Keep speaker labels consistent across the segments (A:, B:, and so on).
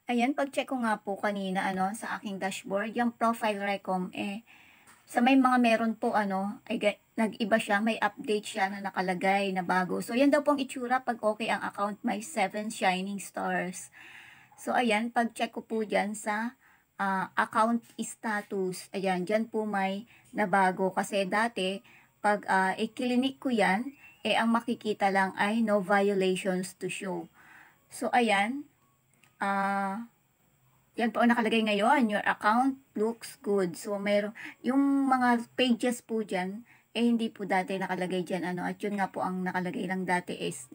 A: Ayan, pag-check ko nga po kanina sa aking dashboard, yung profile recom, sa may mga meron po nag-iba siya, may update siya na nakalagay na bago. So, yan daw pong itsura pag okay ang account, may 7 shining stars. So, ayan, pag-check ko po dyan sa account status, ayan, dyan po may nabago. Kasi dati, pag i-clinic ko yan, ang makikita lang ay no violations to show. So, ayan, yan po ang nakalagay ngayon, your account looks good. So, yung mga pages po dyan, hindi po dati nakalagay dyan, at yun nga po ang nakalagay lang dati is,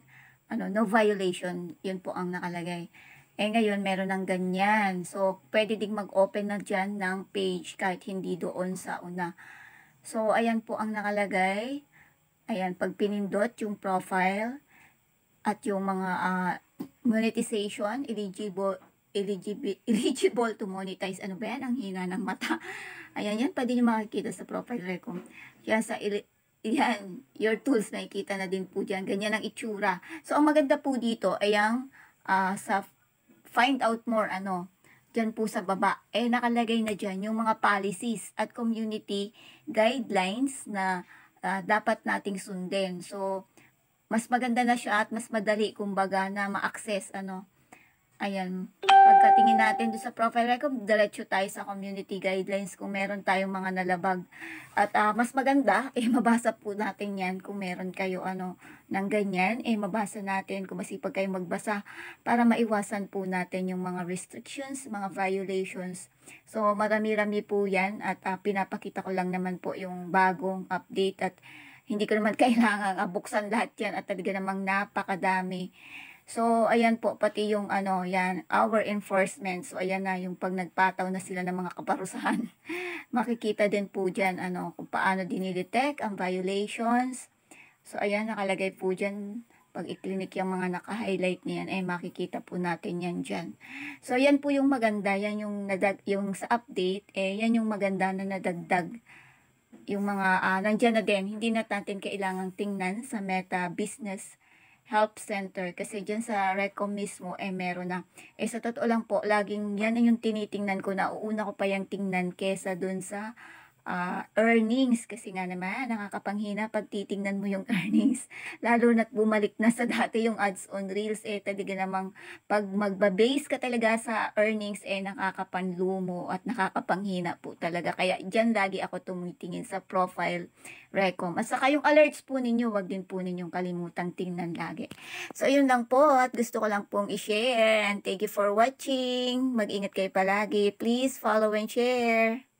A: no violation, yun po ang nakalagay. Ngayon, meron ng ganyan. So, pwede ding mag-open na dyan ng page kahit hindi doon sa una. So, ayan po ang nakalagay. Ayan, pag pinindot yung profile at yung mga monetization, eligible to monetize. Ano ba yan? Ang hina ng mata. Ayan, yan. Pwede nyo makikita sa profile recom. Yan, yan, your tools, nakikita na din po dyan. Ganyan ang itsura. So, ang maganda po dito ay ang sa find out more, dyan po sa baba. Nakalagay na dyan yung mga policies at community guidelines na dapat nating sundin. So, mas maganda na siya at mas madali, kumbaga, na ma-access, Ayan, pagkatingin natin doon sa profile record, diretso tayo sa community guidelines kung meron tayong mga nalabag. At mas maganda, mabasa po natin yan kung meron kayo ng ganyan, mabasa natin kung masipag kayo magbasa para maiwasan po natin yung mga restrictions, mga violations. So, marami-rami po yan at pinapakita ko lang naman po yung bagong update at hindi ko naman kailangan buksan lahat yan at talaga namang napakadami. So, ayan po, pati yung yan, our enforcement. So, ayan na, yung pag nagpataw na sila ng mga kaparusahan. Makikita din po dyan, kung paano dinidetect ang violations. So, ayan, nakalagay po dyan, pag i-clinic yung mga naka-highlight niyan, makikita po natin yan dyan. So, yan po yung maganda, yan yung, yung sa update, yan yung maganda na nadagdag. Yung mga, nandyan na din, hindi na natin kailangang tingnan sa Meta Business Help Center kasi dyan sa Recom mismo meron na. Sa totoo lang po, laging yan yung tinitingnan ko na uuna ko pa yung tingnan kesa dun sa earnings kasi nga naman nakakapanghina pag titingnan mo yung earnings lalo na't bumalik na sa dati yung ads on reels talaga namang pag magba-base ka talaga sa earnings nakakapanlumo at nakakapanghina po talaga kaya dyan lagi ako tumitingin sa profile recom at saka yung alerts po ninyo wag din po ninyong kalimutang tingnan lagi. So yun lang po at gusto ko lang pong i-share and thank you for watching. Mag-ingat kayo palagi, please follow and share.